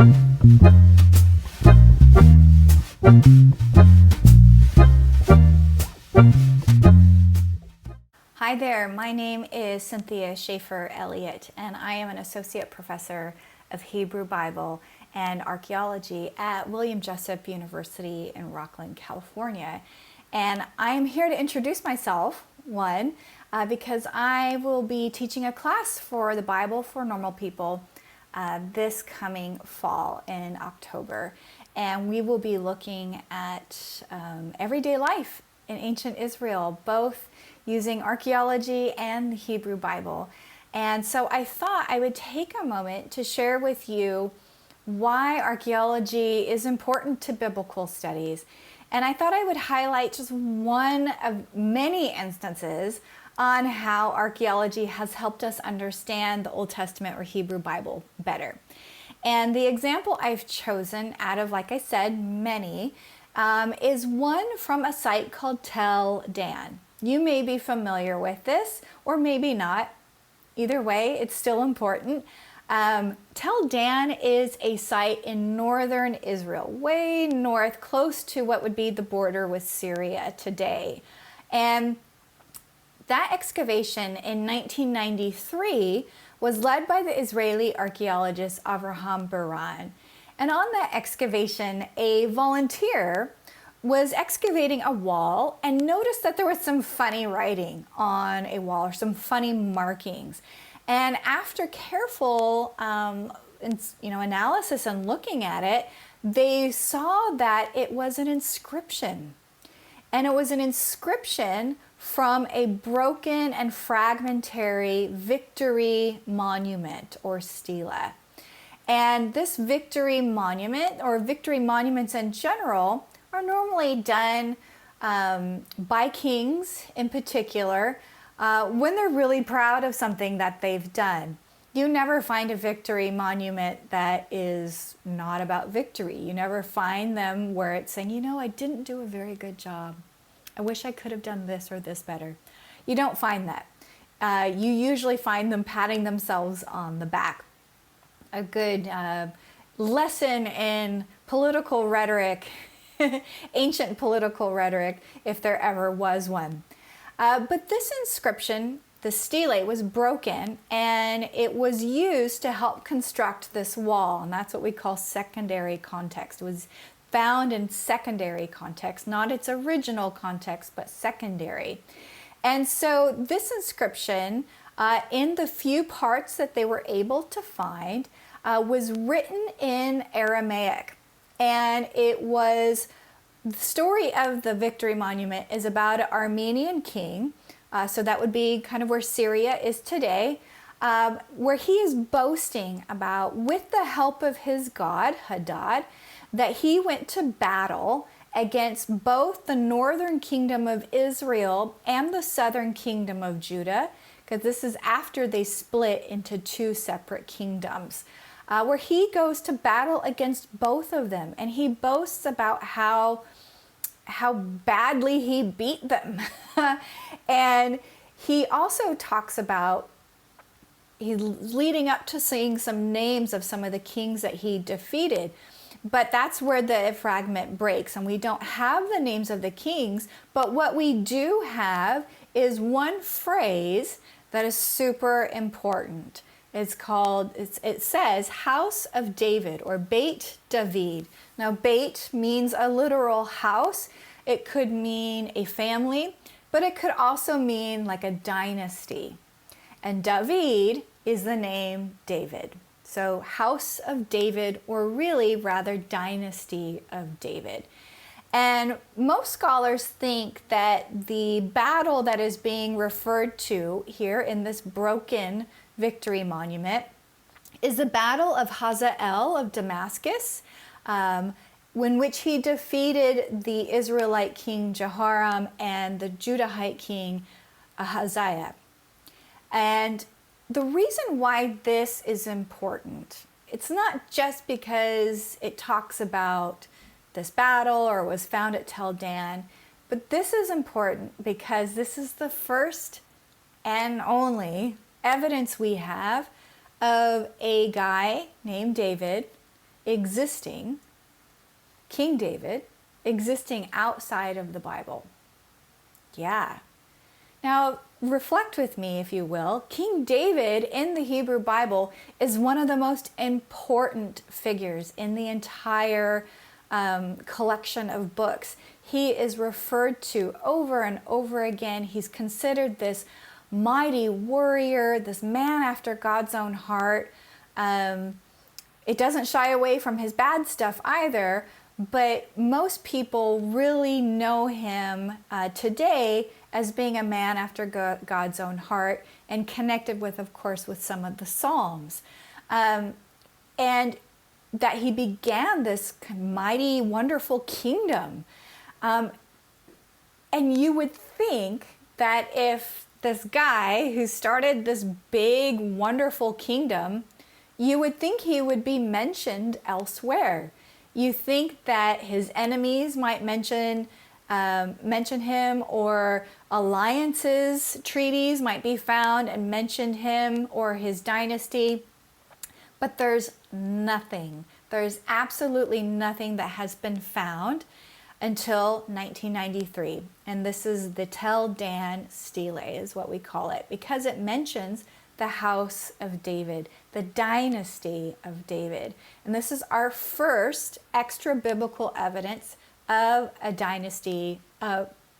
Hi there, my name is Cynthia Schaefer Elliott, and I am an Associate Professor of Hebrew Bible and Archaeology at William Jessup University in Rocklin, California. And I am here to introduce myself, because I will be teaching a class for the Bible for Normal People this coming fall in October. And we will be looking at everyday life in ancient Israel, both using archaeology and the Hebrew Bible. And so I thought I would take a moment to share with you why archaeology is important to biblical studies. And I thought I would highlight just one of many instances on how archaeology has helped us understand the Old Testament or Hebrew Bible better. And the example I've chosen out of, like I said, many, is one from a site called Tel Dan. You may be familiar with this, or maybe not. Either way, it's still important. Tel Dan is a site in northern Israel, way north, close to what would be the border with Syria today. And that excavation in 1993 was led by the Israeli archaeologist Avraham Baran. And on that excavation, a volunteer was excavating a wall and noticed that there was some funny writing on a wall, or some funny markings. And after careful analysis and looking at it, they saw that it was an inscription. And it was an inscription from a broken and fragmentary victory monument, or stela. And this victory monument, or victory monuments in general, are normally done by kings in particular when they're really proud of something that they've done. You never find a victory monument that is not about victory. You never find them where it's saying, I didn't do a very good job. I wish I could have done this or this better. You don't find that. You usually find them patting themselves on the back. A good lesson in political rhetoric, ancient political rhetoric, if there ever was one. But this inscription, the stele, was broken, and it was used to help construct this wall, and that's what we call secondary context. It was found in secondary context, not its original context, but secondary. And so this inscription, in the few parts that they were able to find, was written in Aramaic. And it was, the story of the victory monument is about an Armenian king, so that would be kind of where Syria is today, where he is boasting about, with the help of his god, Hadad, that he went to battle against both the northern kingdom of Israel and the southern kingdom of Judah, because this is after they split into two separate kingdoms, where he goes to battle against both of them. And he boasts about how badly he beat them. And he also talks about, he's leading up to seeing some names of some of the kings that he defeated. But that's where the fragment breaks, and we don't have the names of the kings, but what we do have is one phrase that is super important. It says House of David, or Beit David. Now, Beit means a literal house. It could mean a family, but it could also mean like a dynasty. And David is the name David. So House of David, or really rather Dynasty of David. And most scholars think that the battle that is being referred to here in this broken victory monument is the Battle of Hazael of Damascus, in which he defeated the Israelite king Jehoram and the Judahite king Ahaziah. And the reason why this is important, it's not just because it talks about this battle or was found at Tel Dan, but this is important because this is the first and only evidence we have of a guy named David existing, King David, existing outside of the Bible. Yeah. Now, reflect with me, if you will. King David in the Hebrew Bible is one of the most important figures in the entire collection of books. He is referred to over and over again. He's considered this mighty warrior, this man after God's own heart. It doesn't shy away from his bad stuff either, but most people really know him today as being a man after God's own heart, and connected with, of course, with some of the Psalms. And that he began this mighty, wonderful kingdom. And you would think that if this guy who started this big, wonderful kingdom, you would think he would be mentioned elsewhere. You think that his enemies might mention him, or alliances, treaties might be found and mention him or his dynasty. But there's nothing. There's absolutely nothing that has been found until 1993. And this is the Tel Dan Stele is what we call it, because it mentions the house of David, the dynasty of David. And this is our first extra biblical evidence of a dynasty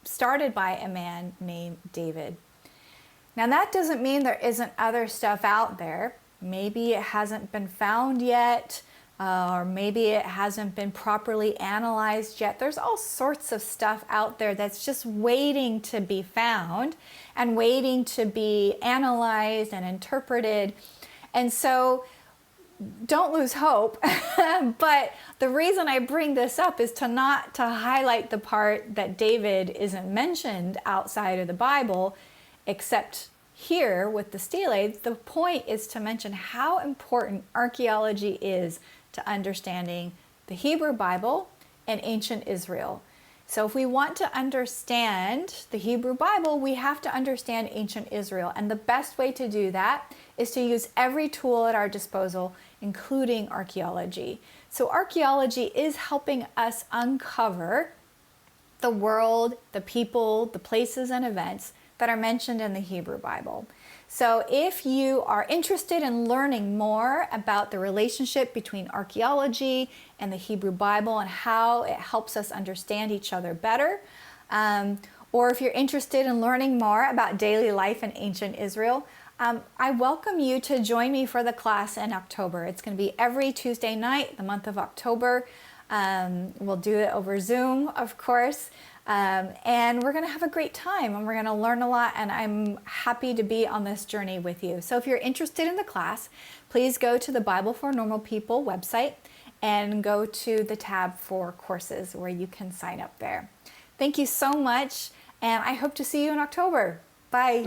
started by a man named David. Now that doesn't mean there isn't other stuff out there. Maybe it hasn't been found yet, or maybe it hasn't been properly analyzed yet. There's all sorts of stuff out there that's just waiting to be found and waiting to be analyzed and interpreted. And so don't lose hope. But the reason I bring this up is to highlight the part that David isn't mentioned outside of the Bible, except here with the stelae. The point is to mention how important archaeology is to understanding the Hebrew Bible and ancient Israel. So if we want to understand the Hebrew Bible, we have to understand ancient Israel. And the best way to do that is to use every tool at our disposal, including archaeology. So archaeology is helping us uncover the world, the people, the places and events that are mentioned in the Hebrew Bible. So if you are interested in learning more about the relationship between archaeology and the Hebrew Bible and how it helps us understand each other better, or if you're interested in learning more about daily life in ancient Israel, I welcome you to join me for the class in October. It's going to be every Tuesday night, the month of October. We'll do it over Zoom, of course. And we're going to have a great time, and we're going to learn a lot, and I'm happy to be on this journey with you. So if you're interested in the class, please go to the Bible for Normal People website and go to the tab for courses where you can sign up there. Thank you so much, and I hope to see you in October. Bye.